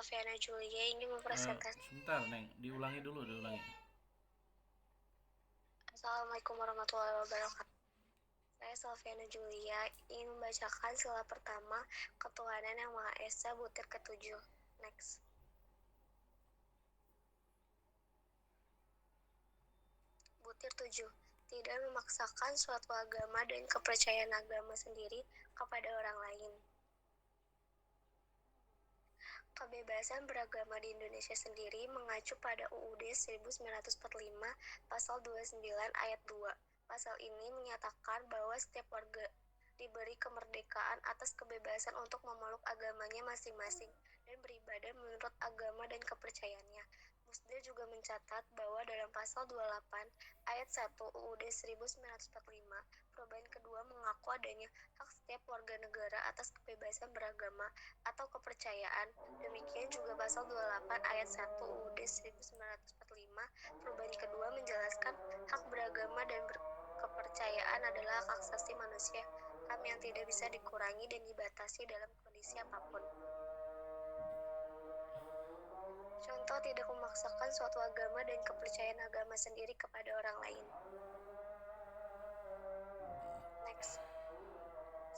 Salviana Julia ingin mempresentasikan. Sebentar, Neng, diulangi dulu. Assalamualaikum warahmatullahi wabarakatuh. Saya Salviana Julia ingin membacakan sila pertama Ketuhanan Yang Maha Esa butir ketujuh. Next. Butir 7. Tidak memaksakan suatu agama dan kepercayaan agama sendiri kepada orang lain. Kebebasan beragama di Indonesia sendiri mengacu pada UUD 1945 pasal 29 ayat 2. Pasal ini menyatakan bahwa setiap warga diberi kemerdekaan atas kebebasan untuk memeluk agamanya masing-masing dan beribadah menurut agama dan kepercayaannya. Musda juga mencatat bahwa dalam pasal 28 ayat 1 UUD 1945, perubahan kedua mengaku adanya hak setiap warga negara atas kebebasan beragama atau kepercayaan. Demikian juga pasal 28 ayat 1 UUD 1945, perubahan kedua menjelaskan hak beragama dan berkepercayaan adalah hak asasi manusia yang tidak bisa dikurangi dan dibatasi dalam kondisi apapun. Contoh, tidak memaksakan suatu agama dan kepercayaan agama sendiri kepada orang lain. Next.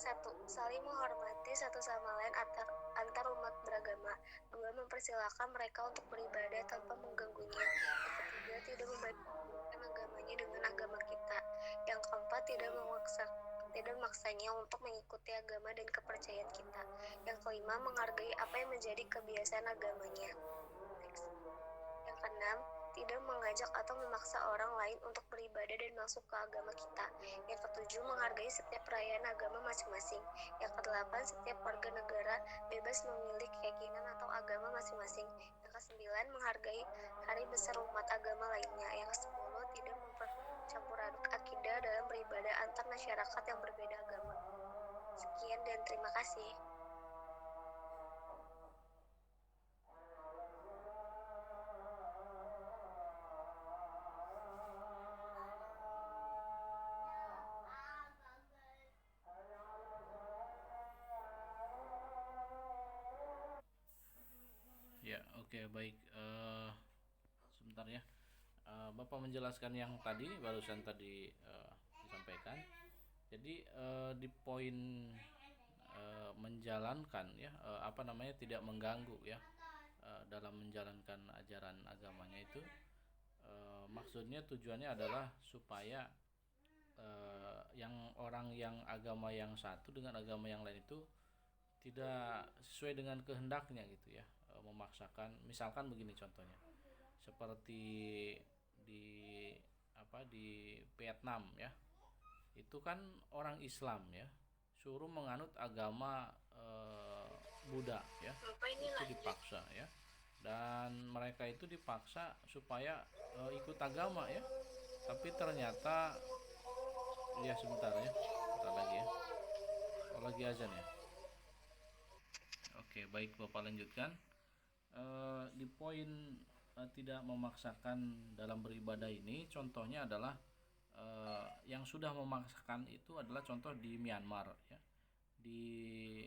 1. Saling menghormati satu sama lain antar umat beragama. 2. Mempersilahkan mereka untuk beribadah tanpa mengganggunya. Yang ketiga, tidak membandingkan agamanya dengan agama kita. Yang keempat, tidak memaksanya untuk mengikuti agama dan kepercayaan kita. Yang kelima, menghargai apa yang menjadi kebiasaan agamanya. Next. Yang keenam, tidak mengajak atau memaksa orang lain untuk beribadah dan masuk ke agama kita. Yang ketujuh, menghargai setiap perayaan agama masing-masing. Yang kedelapan, setiap warga negara bebas memilih keyakinan atau agama masing-masing. Yang kesembilan, menghargai hari besar umat agama lainnya. Yang kesepuluh, tidak mempercampur aduk akidah dalam beribadah antar masyarakat yang berbeda agama. Sekian dan terima kasih. Ya, oke, baik. Sebentar ya. Bapak menjelaskan yang tadi barusan tadi disampaikan. Jadi di poin menjalankan ya tidak mengganggu ya dalam menjalankan ajaran agamanya itu maksudnya tujuannya adalah supaya yang orang yang agama yang satu dengan agama yang lain itu tidak sesuai dengan kehendaknya gitu ya, memaksakan. Misalkan begini contohnya, seperti di di Vietnam ya, itu kan orang Islam ya, suruh menganut agama Buddha ya, itu dipaksa ya, dan mereka itu dipaksa supaya ikut agama ya, tapi ternyata ya sebentar ya, sebentar lagi ya, lagi azan ya. Oke, baik, Bapak lanjutkan. Di poin tidak memaksakan dalam beribadah ini, contohnya adalah yang sudah memaksakan itu adalah contoh di Myanmar ya, di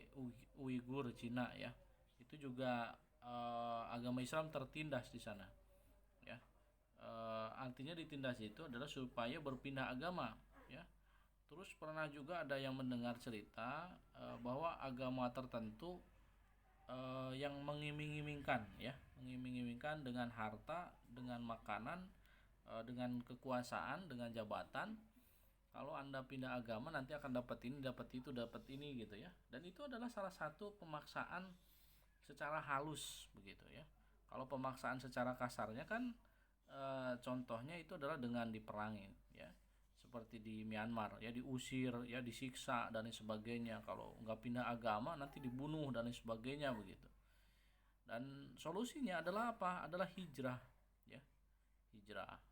Uighur Cina ya, itu juga agama Islam tertindas di sana ya. Artinya ditindas itu adalah supaya berpindah agama ya. Terus pernah juga ada yang mendengar cerita bahwa agama tertentu yang mengiming-imingkan ya, mengiming-imingkan dengan harta, dengan makanan, dengan kekuasaan, dengan jabatan. Kalau Anda pindah agama nanti akan dapat ini, dapat itu, dapat ini gitu ya. Dan itu adalah salah satu pemaksaan secara halus begitu ya. Kalau pemaksaan secara kasarnya kan contohnya itu adalah dengan diperangi ya. Seperti di Myanmar ya, diusir ya, disiksa dan lain sebagainya. Kalau nggak pindah agama nanti dibunuh dan lain sebagainya begitu. Dan solusinya adalah apa? Adalah hijrah ya, hijrah.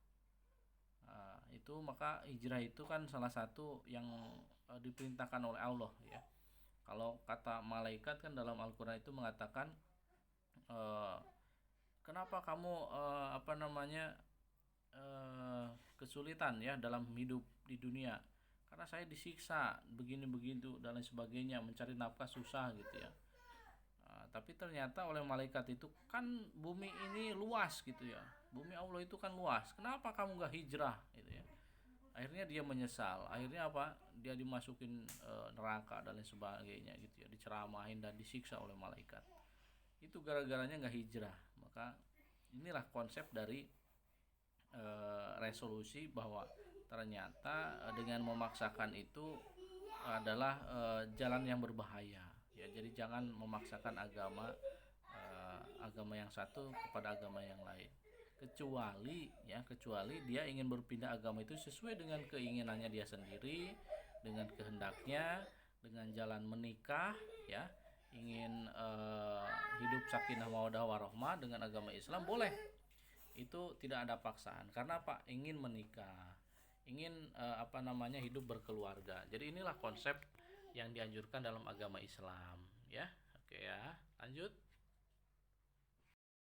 Nah, itu maka hijrah itu kan salah satu yang diperintahkan oleh Allah ya. Kalau kata malaikat kan dalam Al-Qur'an itu mengatakan eh, kenapa kamu kesulitan ya dalam hidup di dunia, karena saya disiksa begini begitu dan lain sebagainya, mencari nafkah susah gitu ya. Tapi ternyata oleh malaikat itu, kan bumi ini luas gitu ya, bumi Allah itu kan luas, kenapa kamu gak hijrah gitu ya. Akhirnya dia menyesal, akhirnya apa, dia dimasukin neraka dan lain sebagainya gitu ya, diceramahin dan disiksa oleh malaikat. Itu gara-garanya gak hijrah. Maka inilah konsep dari resolusi, bahwa ternyata dengan memaksakan itu adalah jalan yang berbahaya ya. Jadi jangan memaksakan agama yang satu kepada agama yang lain, kecuali dia ingin berpindah agama itu sesuai dengan keinginannya dia sendiri, dengan kehendaknya, dengan jalan menikah ya, ingin hidup sakinah mawaddah warahmah dengan agama Islam, boleh. Itu tidak ada paksaan, karena apa, ingin menikah, ingin hidup berkeluarga. Jadi inilah konsep yang dianjurkan dalam agama Islam ya. Oke ya, lanjut.